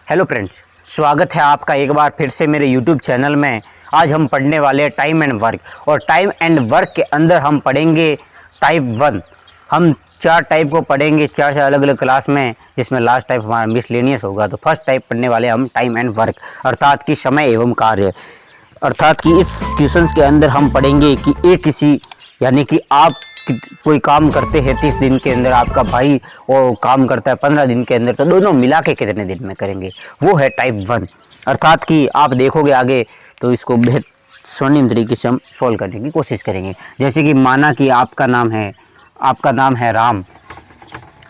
Hello friends, स्वागत है आपका एक बार फिर से मेरे यूट्यूब चैनल में। आज हम पढ़ने वाले हैं टाइम एंड वर्क, और टाइम एंड वर्क के अंदर हम पढ़ेंगे टाइप 1। हम 4 टाइप को पढ़ेंगे, 4 अलग अलग क्लास में, जिसमें लास्ट टाइप हमारा मिसलेनियस होगा। तो फर्स्ट टाइप पढ़ने वाले हम टाइम एंड वर्क, अर्थात कि समय एवं कार्य। अर्थात कि इस क्वेश्चंस के अंदर हम पढ़ेंगे कि एक किसी यानी कि आप कोई काम करते हैं 30 दिन के अंदर, आपका भाई वो काम करता है 15 दिन के अंदर, तो दोनों मिला के कितने दिन में करेंगे, वो है टाइप 1। अर्थात कि आप देखोगे आगे तो इसको बेहद स्वर्णिम तरीके से हम सॉल्व करने की कोशिश करेंगे। जैसे कि माना कि आपका नाम है राम,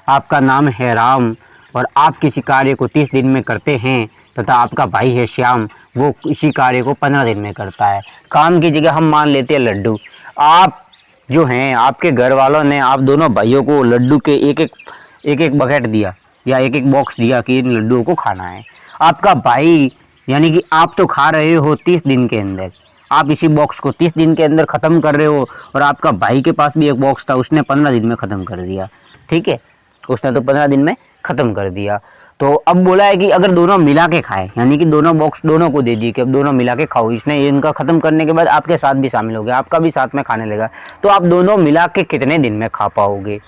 आपका नाम है राम, और आप किसी कार्य को 30 दिन में करते हैं, तथा आपका भाई है श्याम, वो इसी कार्य को 15 दिन में करता है। काम की जगह हम मान लेते हैं लड्डू। आप जो हैं, आपके घर वालों ने आप दोनों भाइयों को लड्डू के एक एक बकेट दिया या एक एक बॉक्स दिया कि इन लड्डुओं को खाना है। आपका भाई यानी कि आप तो खा रहे हो 30 दिन के अंदर, आप इसी बॉक्स को 30 दिन के अंदर ख़त्म कर रहे हो, और आपका भाई के पास भी एक बॉक्स था, उसने 15 दिन में ख़त्म कर दिया। ठीक है, उसने तो 15 दिन में ख़त्म कर दिया। तो अब बोला है कि अगर दोनों मिला के खाए, यानी कि दोनों बॉक्स दोनों को दे दिए कि अब दोनों मिला के खाओ। इसने इनका ख़त्म करने के बाद आपके साथ भी शामिल हो गया, आपका भी साथ में खाने लगा, तो आप दोनों मिला के कितने दिन में खा पाओगे।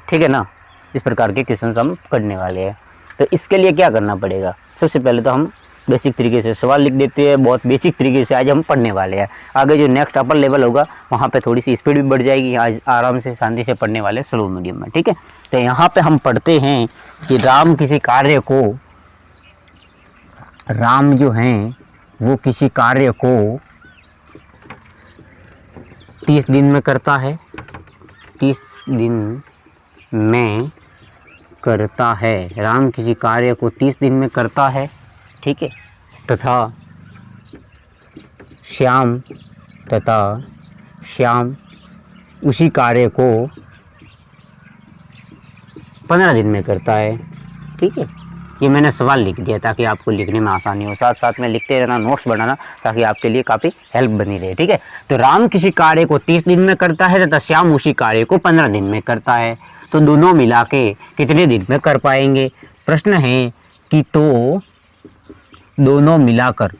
ठीक है ना, इस प्रकार के क्वेश्चन हम करने वाले हैं। तो इसके लिए क्या करना पड़ेगा, सबसे पहले तो हम बेसिक तरीके से सवाल लिख देते हैं। बहुत बेसिक तरीके से आज हम पढ़ने वाले हैं। आगे जो नेक्स्ट अपर लेवल होगा वहाँ पे थोड़ी सी स्पीड भी बढ़ जाएगी। आज आराम से शांति से पढ़ने वाले स्लो मीडियम में। ठीक है, तो यहाँ पे हम पढ़ते हैं कि राम जो हैं वो किसी कार्य को 30 दिन में करता है, 30 दिन में करता है। राम किसी कार्य को 30 दिन में करता है, ठीक है, तथा श्याम उसी कार्य को 15 दिन में करता है। ठीक है, ये मैंने सवाल लिख दिया ताकि आपको लिखने में आसानी हो, साथ साथ में लिखते रहना, नोट्स बनाना, ताकि आपके लिए काफ़ी हेल्प बनी रहे। ठीक है, तो राम किसी कार्य को 30 दिन में करता है तथा श्याम उसी कार्य को 15 दिन में करता है, तो दोनों मिला के कितने दिन में कर पाएंगे। प्रश्न है कि तो दोनों मिलाकर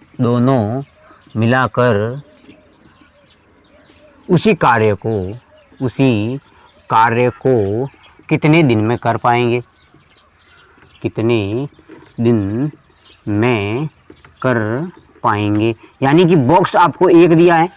उसी कार्य को कितने दिन में कर पाएंगे, कितने दिन में कर पाएंगे। यानी कि बॉक्स आपको एक दिया है,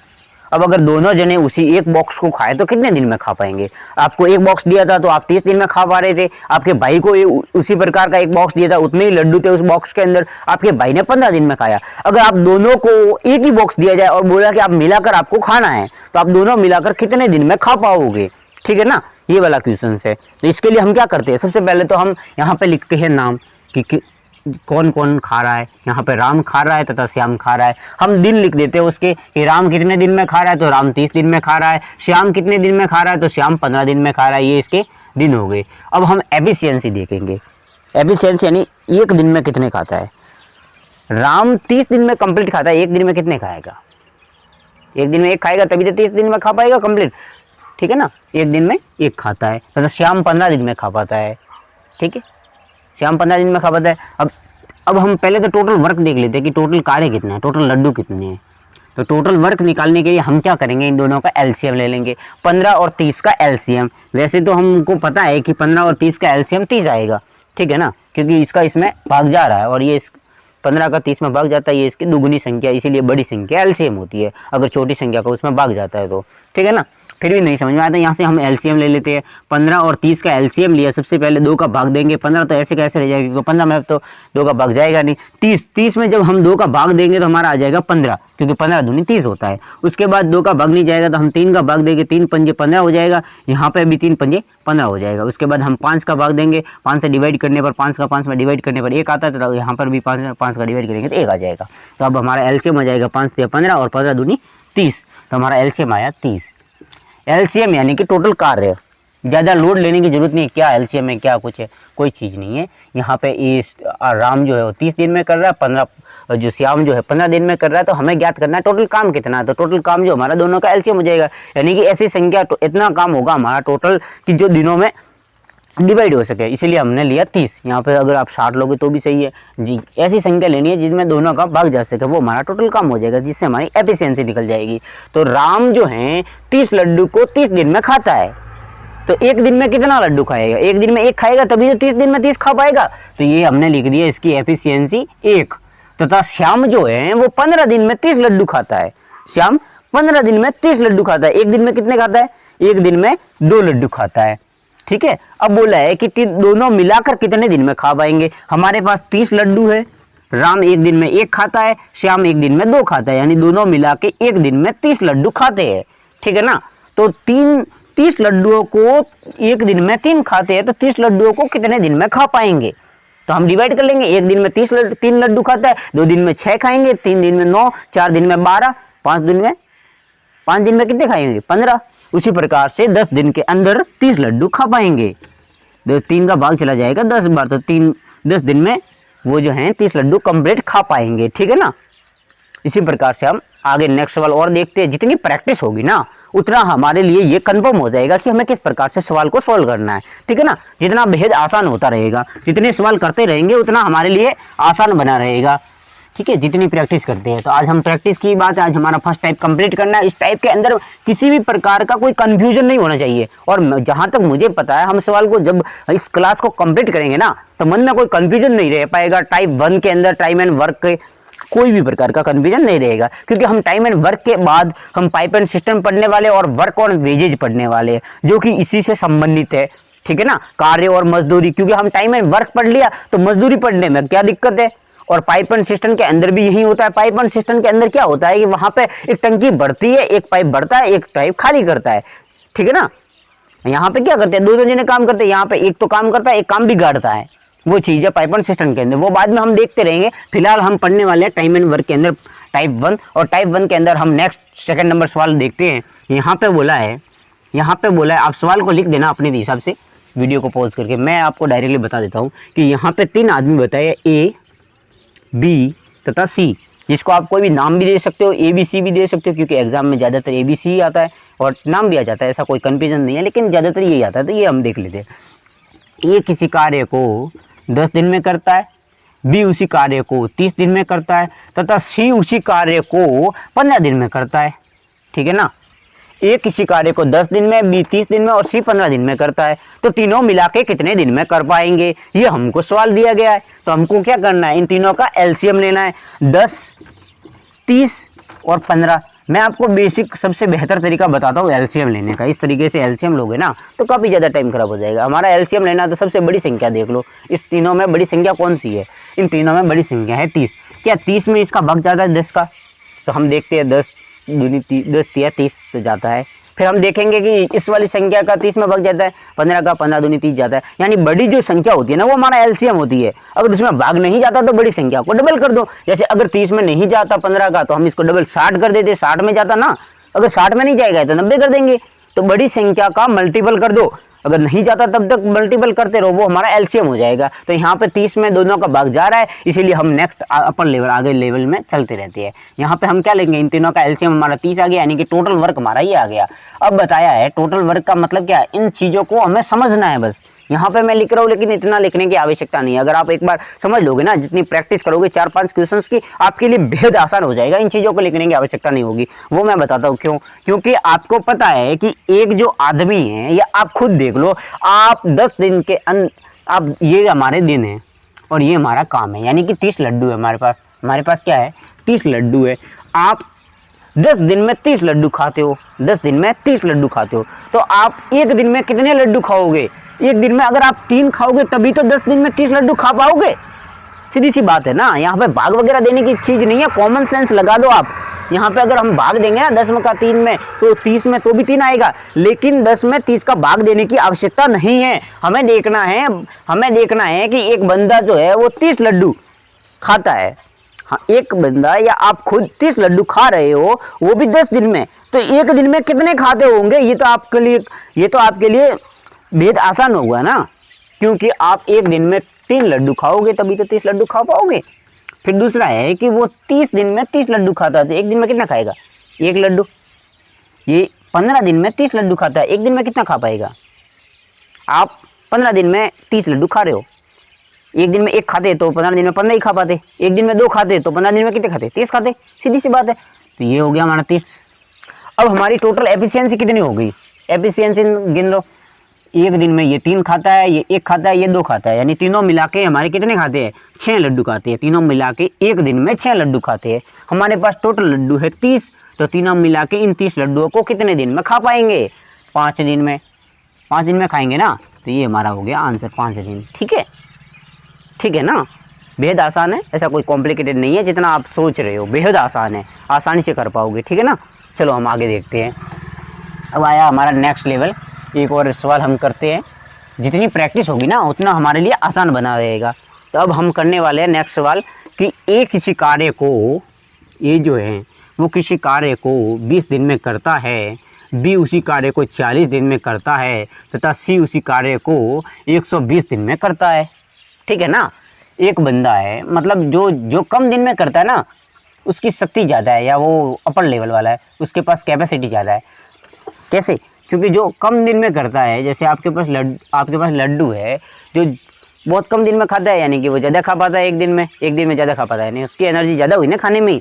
अब अगर दोनों जने उसी एक बॉक्स को खाए तो कितने दिन में खा पाएंगे। आपको एक बॉक्स दिया था तो आप 30 दिन में खा पा रहे थे, आपके भाई को उसी प्रकार का एक बॉक्स दिया था, उतने ही लड्डू थे उस बॉक्स के अंदर, आपके भाई ने 15 दिन में खाया। अगर आप दोनों को एक ही बॉक्स दिया जाए और बोला कि आप मिलाकर आपको खाना है, तो आप दोनों मिलाकर कितने दिन में खा पाओगे। ठीक है ना, ये वाला क्वेश्चन है। तो इसके लिए हम क्या करते हैं, सबसे पहले तो हम यहाँ पे लिखते हैं नाम कि कौन कौन खा रहा है। यहाँ पे राम खा रहा है तथा श्याम खा रहा है। हम दिन लिख देते हैं उसके कि राम कितने दिन में खा रहा है, तो राम 30 दिन में खा रहा है। श्याम कितने दिन में खा रहा है, तो श्याम 15 दिन में खा रहा है। ये इसके दिन हो गए। अब हम एफिशिएंसी देखेंगे। एफिशिएंसी यानी एक दिन में कितने खाता है। राम 30 दिन में कंप्लीट खाता है, एक दिन में कितने खाएगा। एक दिन में एक खाएगा तभी तो 30 दिन में खा पाएगा कंप्लीट। ठीक है ना, एक दिन में एक खाता है तथा श्याम 15 दिन में खा पाता है। ठीक है, श्याम 15 दिन में खा पाता है। अब हम पहले तो टोटल वर्क देख लेते हैं कि टोटल कार्य कितना है, टोटल लड्डू कितने हैं। तो टोटल वर्क निकालने के लिए हम क्या करेंगे, इन दोनों का एलसीएम ले लेंगे। 15 और 30 का एलसीएम, वैसे तो हमको पता है कि 15 और 30 का एलसीएम 30 आएगा। ठीक है ना, क्योंकि इसका इसमें भाग जा रहा है, और ये 15 का 30 में भाग जाता है, ये इसकी दुगुनी संख्या, इसीलिए बड़ी संख्या एलसीएम होती है। अगर छोटी संख्या का उसमें भाग जाता है तो। ठीक है ना, फिर भी नहीं समझ में आता, यहाँ से हम एलसीएम ले लेते हैं। 15 और 30 का एलसीएम लिया, सबसे पहले 2 का भाग देंगे। 15 तो ऐसे कैसे रह जाएगा, क्योंकि 15 में तो 2 का भाग जाएगा नहीं। 30 में जब हम 2 का भाग देंगे तो हमारा आ जाएगा 15, क्योंकि 15 दूनी 30 होता है। उसके बाद 2 का भाग नहीं जाएगा तो हम 3 का भाग देंगे, 3 पंजे 15 हो जाएगा। यहाँ पे भी 3 पंजे 15 हो जाएगा। उसके बाद हम 5 का भाग देंगे, 5 से डिवाइड करने पर 5 का 5 में डिवाइड करने पर 1 आता है, तो यहाँ पर भी 5 का डिवाइड करेंगे तो 1 आ जाएगा। तो अब हमारा एलसीएम आ जाएगा 5 से 15 और 15 दूनी 30, तो हमारा एलसीएम आया 30। एलसीएम यानी कि टोटल कार्य, ज़्यादा लोड लेने की जरूरत नहीं है, क्या एलसीएम है क्या कुछ है, कोई चीज़ नहीं है। यहाँ पे इस राम जो है वो 30 दिन में कर रहा है, 15 जो श्याम जो है 15 दिन में कर रहा है। तो हमें ज्ञात करना है टोटल काम कितना है। तो टोटल काम जो हमारा दोनों का एलसीएम हो जाएगा, यानी कि ऐसी संख्या इतना काम होगा हमारा टोटल कि जो दिनों में डिवाइड हो सके, इसीलिए हमने लिया 30। यहाँ पे अगर आप 60 लोगे तो भी सही है जी। ऐसी संख्या लेनी है जिसमें दोनों का भाग जा सके, वो हमारा टोटल काम हो जाएगा, जिससे हमारी एफिशिएंसी निकल जाएगी। तो राम जो है 30 लड्डू को 30 दिन में खाता है, तो एक दिन में कितना लड्डू खाएगा? एक दिन में एक खाएगा तभी तो 30 दिन में 30 खा पाएगा। तो ये हमने लिख दिया इसकी एफिशिएंसी 1। तथा श्याम जो है वो 15 दिन में 30 लड्डू खाता है। श्याम 15 दिन में 30 लड्डू खाता है। एक दिन में कितने खाता है? एक दिन में 2 लड्डू खाता है। ठीक है, अब बोला है कि दोनों मिलाकर कितने दिन में खा पाएंगे। हमारे पास 30 लड्डू है, राम एक दिन में 1 खाता है, श्याम एक दिन में 2 खाता है, यानी दोनों मिला के एक दिन में 30 लड्डू खाते हैं। ठीक है ना, तो 30 लड्डुओं को एक दिन में 3 खाते हैं, तो 30 लड्डुओं को कितने दिन में खा पाएंगे? तो हम डिवाइड कर लेंगे, एक दिन में 3 लड्डू खाता है, 2 दिन में 6 खाएंगे, 3 दिन में 9, 4 दिन में 12, 5 दिन में कितने खाएंगे? 15। उसी प्रकार से 10 दिन के अंदर 30 लड्डू खा पाएंगे। 3 का भाग चला जाएगा 10 बार, तो 10 दिन में वो जो है 30 लड्डू कंप्लीट खा पाएंगे। ठीक है ना, इसी प्रकार से हम आगे नेक्स्ट सवाल और देखते हैं। जितनी प्रैक्टिस होगी ना उतना हमारे लिए ये कंफर्म हो जाएगा कि हमें किस प्रकार से सवाल को सॉल्व करना है। ठीक है ना, जितना बेहद आसान होता रहेगा, जितने सवाल करते रहेंगे उतना हमारे लिए आसान बना रहेगा। ठीक है, जितनी प्रैक्टिस करते हैं। तो आज हम प्रैक्टिस की बात, आज हमारा फर्स्ट टाइप कंप्लीट करना है। इस टाइप के अंदर किसी भी प्रकार का कोई कंफ्यूजन नहीं होना चाहिए। और जहां तक मुझे पता है, हम सवाल को जब इस क्लास को कंप्लीट करेंगे ना तो मन में कोई कंफ्यूजन नहीं रह पाएगा। टाइप 1 के अंदर टाइम एंड वर्क के कोई भी प्रकार का कंफ्यूजन नहीं रहेगा, क्योंकि हम टाइम एंड वर्क के बाद हम पाइप एंड सिस्टम पढ़ने वाले और वर्क ऑन वेजेज पढ़ने वाले, जो कि इसी से संबंधित है। ठीक है ना, कार्य और मजदूरी, क्योंकि हम टाइम एंड वर्क पढ़ लिया तो मजदूरी पढ़ने में क्या दिक्कत है। और पाइप एंड सिस्टम के अंदर भी यही होता है। पाइप एंड सिस्टम के अंदर क्या होता है कि वहां पे एक टंकी बढ़ती है, एक पाइप बढ़ता है, एक पाइप खाली करता है। ठीक है ना, यहाँ पे क्या करते हैं, दो जने काम करते हैं। यहाँ पे एक तो काम करता है, एक काम बिगाड़ता है। वो चीज है पाइप एंड सिस्टम के अंदर, वो बाद में हम देखते रहेंगे। फिलहाल हम पढ़ने वाले हैं टाइम एंड वर्क के अंदर टाइप 1, और टाइप 1 के अंदर हम नेक्स्ट सेकंड नंबर सवाल देखते हैं। यहाँ पे बोला है आप सवाल को लिख देना अपने हिसाब से, वीडियो को पॉज करके। मैं आपको डायरेक्टली बता देता हूँ कि यहाँ पे 3 आदमी बताए, ए, बी तथा सी। जिसको आप कोई भी नाम भी दे सकते हो, ए बी सी भी दे सकते हो, क्योंकि एग्जाम में ज़्यादातर ए बी सी आता है और नाम भी आ जाता है, ऐसा कोई कन्फ्यूजन नहीं है, लेकिन ज़्यादातर यही आता है। तो ये हम देख लेते हैं। ए किसी कार्य को 10 दिन में करता है, बी उसी कार्य को 30 दिन में करता है, तथा सी उसी कार्य को 15 दिन में करता है। ठीक है ना, ए किसी कार्य को 10 दिन में, बी 30 दिन में और सी 15 दिन में करता है, तो तीनों मिला के कितने दिन में कर पाएंगे, ये हमको सवाल दिया गया है। तो हमको क्या करना है, इन तीनों का एलसीएम लेना है। 10, 30 और 15। मैं आपको बेसिक सबसे बेहतर तरीका बताता हूँ एलसीएम लेने का। इस तरीके से एलसीएम लोगे ना तो काफ़ी ज़्यादा टाइम खराब हो जाएगा। हमारा एलसीएम लेना तो सबसे बड़ी संख्या देख लो, इस तीनों में बड़ी संख्या कौन सी है, इन तीनों में बड़ी संख्या है 30। क्या 30 में इसका भाग जाता है 10 का? तो हम देखते हैं 10 दूनी 30 तो जाता है। फिर हम देखेंगे कि इस वाली संख्या का 30 में भाग जाता है, 15 का 15 दूनी 30 जाता है। यानी बड़ी जो संख्या होती है ना वो हमारा एलसीएम होती है। अगर उसमें भाग नहीं जाता तो बड़ी संख्या को डबल कर दो। जैसे अगर 30 में नहीं जाता 15 का तो हम इसको डबल 60 कर देते, 60 में जाता ना, अगर 60 में नहीं जाएगा तो 90 कर देंगे। तो बड़ी संख्या का मल्टीपल कर दो, अगर नहीं जाता तब तक मल्टीपल करते रहो, वो हमारा एलसीएम हो जाएगा। तो यहाँ पे 30 में दोनों का भाग जा रहा है, इसीलिए हम नेक्स्ट अपर लेवल आगे लेवल में चलते रहते हैं। यहाँ पे हम क्या लेंगे, इन तीनों का एलसीएम हमारा 30 आ गया, यानी कि टोटल वर्क हमारा ये आ गया। अब बताया है टोटल वर्क का मतलब क्या है, इन चीज़ों को हमें समझना है बस। यहाँ पे मैं लिख रहा हूँ लेकिन इतना लिखने की आवश्यकता नहीं है। अगर आप एक बार समझ लोगे ना, जितनी प्रैक्टिस करोगे 4-5 क्वेश्चंस की, आपके लिए बेहद आसान हो जाएगा। इन चीज़ों को लिखने की आवश्यकता नहीं होगी। वो मैं बताता हूँ क्यों, क्योंकि आपको पता है कि एक जो आदमी है, या आप खुद देख लो, आप 10 दिन के आप ये हमारे दिन है और ये हमारा काम है, यानी कि 30 लड्डू है हमारे पास क्या है, 30 लड्डू है। आप 10 दिन में 30 लड्डू खाते हो, 10 दिन में 30 लड्डू खाते हो, तो आप एक दिन में कितने लड्डू खाओगे? एक दिन में अगर आप 3 खाओगे तभी तो 10 दिन में 30 लड्डू खा पाओगे। सीधी सी बात है ना, यहाँ पे भाग वगैरह देने की चीज़ नहीं है, कॉमन सेंस लगा दो आप। यहाँ पे अगर हम भाग देंगे ना 10 में का 3 में, तो 30 में तो भी 3 आएगा, लेकिन 10 में 30 का भाग देने की आवश्यकता नहीं है। हमें देखना है कि एक बंदा जो है वो 30 लड्डू खाता है। हाँ, एक बंदा या आप खुद 30 लड्डू खा रहे हो, वो भी 10 दिन में, तो एक दिन में कितने खाते होंगे? ये तो आपके लिए बेहद आसान होगा ना, क्योंकि आप एक दिन में 3 लड्डू खाओगे तभी तो 30 लड्डू खा पाओगे। फिर दूसरा है कि वो 30 दिन में 30 लड्डू खाता है, तो एक दिन में कितना खाएगा? 1 लड्डू। ये 15 दिन में 30 लड्डू खाता है, एक दिन में कितना खा पाएगा? आप 15 दिन में 30 लड्डू खा रहे हो। एक दिन में एक खाते तो 15 दिन में 15 ही खा पाते, एक दिन में 2 खाते तो 15 दिन में कितने खाते, 30 खाते, सीधी सी बात है। तो ये हो गया हमारा 30। अब हमारी टोटल एफिशिएंसी कितनी हो गई, एफिशिएंसी गिन लो। एक दिन में ये 3 खाता है, ये 1 खाता है, ये 2 खाता है, यानी तीनों मिला के हमारे कितने खाते हैं, 6 लड्डू खाते हैं। तीनों मिला के एक दिन में 6 लड्डू खाते हैं। हमारे पास टोटल लड्डू है 30, तो तीनों मिला के इन 30 लड्डुओं को कितने दिन में खा पाएंगे, 5 दिन में। 5 दिन में खाएंगे ना, तो ये हमारा हो गया आंसर, 5 दिन। ठीक है, ठीक है ना, बेहद आसान है, ऐसा कोई कॉम्प्लिकेटेड नहीं है जितना आप सोच रहे हो, बेहद आसान है, आसानी से कर पाओगे। ठीक है ना, चलो हम आगे देखते हैं। अब आया हमारा नेक्स्ट लेवल, एक और सवाल हम करते हैं। जितनी प्रैक्टिस होगी ना उतना हमारे लिए आसान बना रहेगा। तो अब हम करने वाले हैं नेक्स्ट सवाल कि ए किसी कार्य को, ए जो है वो किसी कार्य को 20 दिन में करता है, बी उसी कार्य को 40 दिन में करता है तथा सी उसी कार्य को 120 दिन में करता है। ठीक है ना, एक बंदा है, मतलब जो कम दिन में करता है ना उसकी शक्ति ज़्यादा है, या वो अपर लेवल वाला है, उसके पास कैपेसिटी ज़्यादा है। कैसे? क्योंकि जो कम दिन में करता है, जैसे आपके पास लड्डू है जो बहुत कम दिन में खाता है, यानी कि वो ज़्यादा खा पाता है एक दिन में ज़्यादा खा पाता है, यानी उसकी एनर्जी ज़्यादा हुई ना खाने में।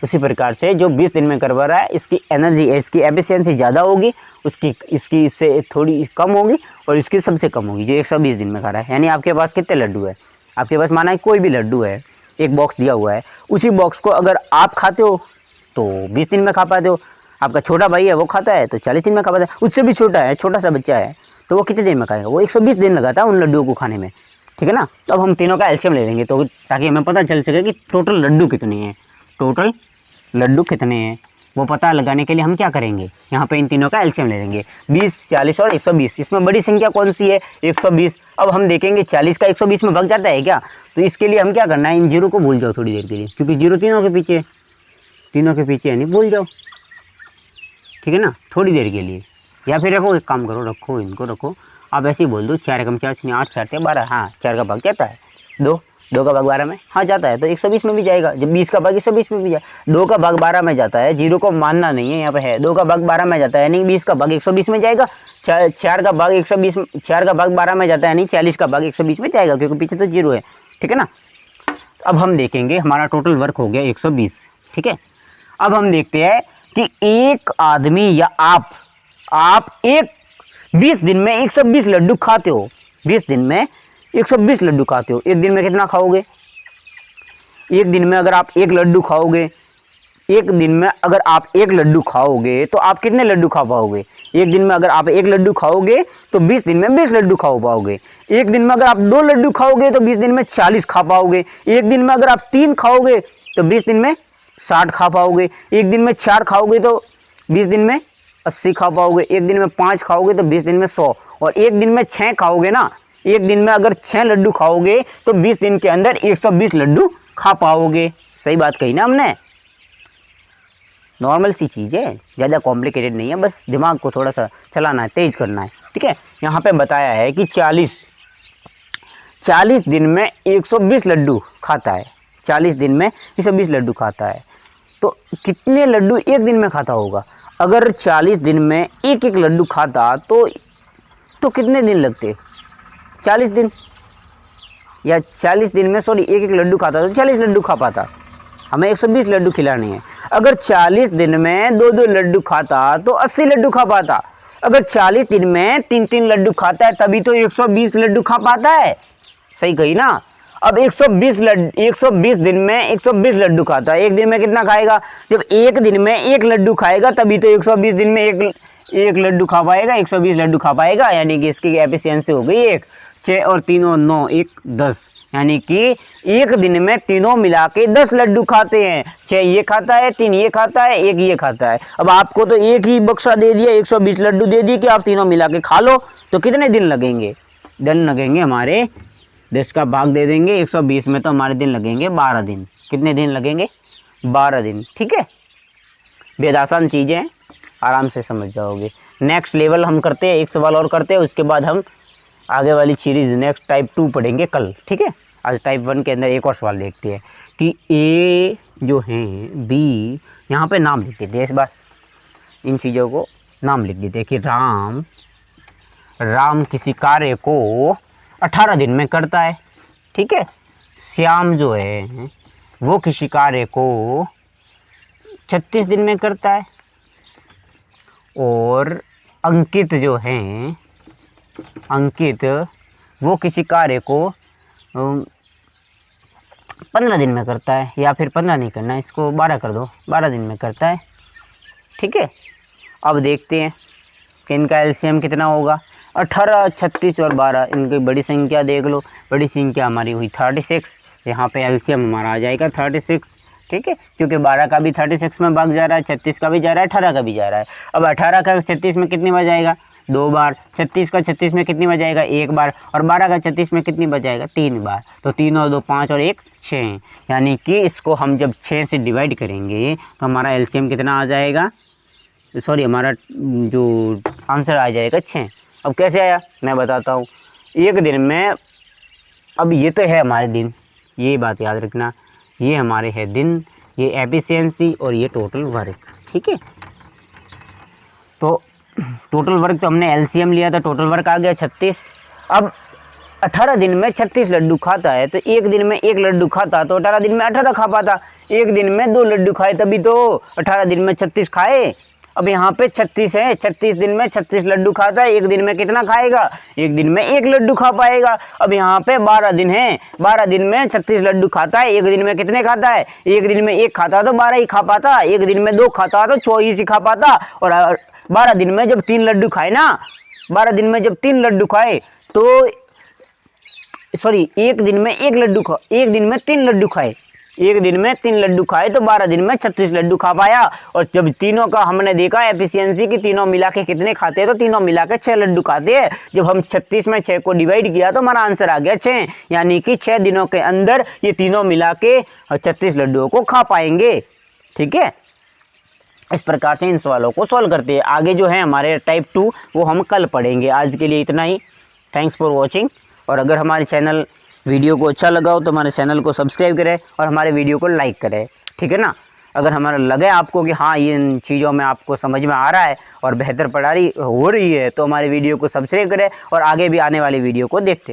उसी प्रकार से जो 20 दिन में करवा रहा है इसकी एनर्जी, इसकी एफिशिएंसी ज़्यादा होगी, इसकी इससे थोड़ी कम होगी और इसकी सबसे कम होगी जो 120 दिन में खा रहा है। यानी आपके पास कितने लड्डू है, आपके पास माना है कोई भी लड्डू है, एक बॉक्स दिया हुआ है, उसी बॉक्स को अगर आप खाते हो तो 20 दिन में खा पाते हो। आपका छोटा भाई है वो खाता है तो 40 दिन में खा पाता है। उससे भी छोटा है, छोटा सा बच्चा है, तो वो कितने दिन में खाएगा, वो 120 दिन लगाता है उन लड्डुओं को खाने में। ठीक है ना, तो अब हम तीनों का एलसीएम ले लेंगे तो ताकि हमें पता चल सके कि टोटल लड्डू कितने हैं, टोटल लड्डू कितने हैं वो पता लगाने के लिए हम क्या करेंगे, यहाँ पे इन तीनों का एलसीएम ले लेंगे, 20, 40 और 120। इसमें बड़ी संख्या कौन सी है, 120। अब हम देखेंगे 40 का 120 में भाग जाता है क्या, तो इसके लिए हम क्या करना है, इन जीरो को भूल जाओ थोड़ी देर के लिए, क्योंकि जीरो तीनों के पीछे है, नहीं भूल जाओ। ठीक है ना, थोड़ी देर के लिए, या फिर रखो, एक काम करो, रखो इनको, रखो आप ऐसे ही बोल दो, 4 एकम 4 8 4 12, हाँ 4 का भाग जाता है 2, 2 का भाग 12 में, हाँ जाता है, तो 120 में भी जाएगा। जब 20 का भाग 120 में भी जाए, 2 का भाग 12 में जाता है, जीरो को मानना नहीं है, यहाँ पे है 2 का भाग 12 में जाता है, यानी 20 का भाग 120 में जाएगा। 4 का भाग 120, 4 का भाग 12 में जाता है, यानी 40 का भाग 120 में जाएगा, क्योंकि पीछे तो जीरो है। ठीक है ना, अब हम देखेंगे हमारा टोटल वर्क हो गया 120। ठीक है, अब हम देखते हैं कि एक आदमी या आप एक 20 दिन में 120 लड्डू खाते हो, 20 दिन में 120 लड्डू खाते हो। एक दिन में कितना खाओगे, एक दिन में अगर आप एक लड्डू खाओगे, एक दिन में अगर आप एक लड्डू खाओगे तो आप कितने लड्डू खा पाओगे, एक दिन में अगर आप एक लड्डू खाओगे तो 20 दिन में 20 लड्डू खा पाओगे। एक दिन में अगर आप 2 लड्डू खाओगे तो 20 दिन में 40 खा पाओगे। एक दिन में अगर आप 3 खाओगे तो 20 दिन में 60 खा पाओगे। एक दिन में 4 खाओगे तो 20 दिन में 80 खा पाओगे। एक दिन में 5 खाओगे तो 20 दिन में 100। और एक दिन में 6 खाओगे ना, एक दिन में अगर 6 लड्डू खाओगे तो 20 दिन के अंदर 120 लड्डू खा पाओगे। सही बात कही ना हमने, नॉर्मल सी चीज़ है, ज़्यादा कॉम्प्लिकेटेड नहीं है, बस दिमाग को थोड़ा सा चलाना है, तेज करना है। ठीक है, यहाँ पे बताया है कि 40 दिन में 120 लड्डू खाता है, 40 दिन में 120 लड्डू खाता है, तो कितने लड्डू एक दिन में खाता होगा। अगर 40 दिन में एक एक लड्डू खाता तो कितने दिन लगते, 40 दिन, या 40 दिन में सॉरी एक एक लड्डू खाता तो 40 लड्डू खा पाता। हमें 120 लड्डू खिलाने हैं। अगर 40 दिन में 2-2 लड्डू खाता तो 80 लड्डू खा पाता। अगर 40 दिन में 3-3 लड्डू खाता है तभी तो 120 लड्डू खा पाता है। सही कही ना। अब 120 दिन में 120 लड्डू खाता है, एक दिन में कितना खाएगा, जब एक दिन में एक लड्डू खाएगा तभी तो 120 दिन में एक लड्डू खा पाएगा, 120 लड्डू खा पाएगा। यानी कि इसकी एफिशिएंसी हो गई 1, 6 और 3 और 9, 1 10, यानी कि एक दिन में तीनों मिला के 10 लड्डू खाते हैं। 6 ये खाता है, 3 ये खाता है, 1 ये खाता है। अब आपको तो एक ही बक्सा दे दिया, 120 लड्डू दे दिए कि आप तीनों मिला के खा लो, तो कितने दिन लगेंगे, दिन लगेंगे हमारे 10 का भाग दे देंगे 120 में, तो हमारे दिन लगेंगे 12 दिन। कितने दिन लगेंगे, 12 दिन। ठीक है, बेहद आसान चीज़ें हैं, आराम से समझ जाओगे। नेक्स्ट लेवल हम करते हैं, एक सवाल और करते हैं, उसके बाद हम आगे वाली सीरीज नेक्स्ट टाइप 2 पढ़ेंगे कल। ठीक है, आज टाइप 1 के अंदर एक और सवाल देखते हैं कि ए जो है, बी, यहाँ पे नाम लिख देते हैं, इस बार इन चीज़ों को नाम लिख देते हैं कि राम किसी कार्य को 18 दिन में करता है, ठीक है। श्याम जो है वो किसी कार्य को 36 दिन में करता है, और अंकित जो है, अंकित वो किसी कार्य को 15 दिन में करता है, या फिर 15 नहीं करना, इसको 12 कर दो, 12 दिन में करता है, ठीक है। अब देखते हैं कि इनका एलसीएम कितना होगा। 18, 36 और 12, इनकी बड़ी संख्या देख लो। बड़ी संख्या हमारी हुई 36, यहाँ पे एलसीएम हमारा आ जाएगा 36, ठीक है, क्योंकि 12 का भी 36 में भाग जा रहा है, 36 का भी जा रहा है, 18 का भी जा रहा है। अब 18 का 36 में कितनी बार जाएगा? 2 बार। 36 का 36 में कितनी बार जाएगा? 1 बार। और 12 का 36 में कितनी बार जाएगा? 3 बार। तो 3 और 2 5 और 1 6, यानी कि इसको हम जब 6 से डिवाइड करेंगे तो हमारा एलसीएम कितना आ जाएगा, सॉरी हमारा जो आंसर आ जाएगा 6। अब कैसे आया मैं बताता हूँ। एक दिन में, अब ये तो है हमारे दिन, ये बात याद रखना, ये हमारे है दिन, ये एफिशिएंसी और ये टोटल वर्क, ठीक है। तो टोटल वर्क तो हमने एलसीएम लिया था, टोटल वर्क आ गया 36। अब 18 दिन में 36 लड्डू खाता है, तो एक दिन में 1 लड्डू खाता तो 18 दिन में 18 खा पाता। एक दिन में 2 लड्डू खाए तभी तो 18 दिन में 36 खाए। अब यहाँ पे 36 है, 36 दिन में 36 लड्डू खाता है, एक दिन में कितना खाएगा? एक दिन में 1 लड्डू खा पाएगा। अब यहाँ पे 12 दिन है, 12 दिन में 36 लड्डू खाता है, एक दिन में कितने खाता है? एक दिन में 1 खाता तो 12 ही खा पाता, एक दिन में 2 खाता तो 24 ही खा पाता। और 12 दिन में जब 3 लड्डू खाए ना, 12 दिन में जब 3 लड्डू खाए तो सॉरी, एक दिन में 1 लड्डू खा, एक दिन में 3 लड्डू खाए, एक दिन में 3 लड्डू खाए तो 12 दिन में 36 लड्डू खा पाया। और जब तीनों का हमने देखा एफिशिएंसी की, तीनों मिला के कितने खाते हैं, तो तीनों मिला के 6 लड्डू खाते हैं। जब हम 36 में 6 को डिवाइड किया तो हमारा आंसर आ गया 6, यानी कि 6 दिनों के अंदर ये तीनों मिला के 36 लड्डुओं को खा पाएंगे, ठीक है। इस प्रकार से इन सवालों को सॉल्व करते हैं। आगे जो है हमारे टाइप 2 वो हम कल पढ़ेंगे। आज के लिए इतना ही। Thanks for watching. और अगर हमारे चैनल वीडियो को अच्छा लगा हो तो हमारे चैनल को सब्सक्राइब करें और हमारे वीडियो को लाइक करें, ठीक है ना। अगर हमारा लगे आपको कि हाँ ये इन चीज़ों में आपको समझ में आ रहा है और बेहतर पढ़ाई हो रही है तो हमारे वीडियो को सब्सक्राइब करें और आगे भी आने वाली वीडियो को देखते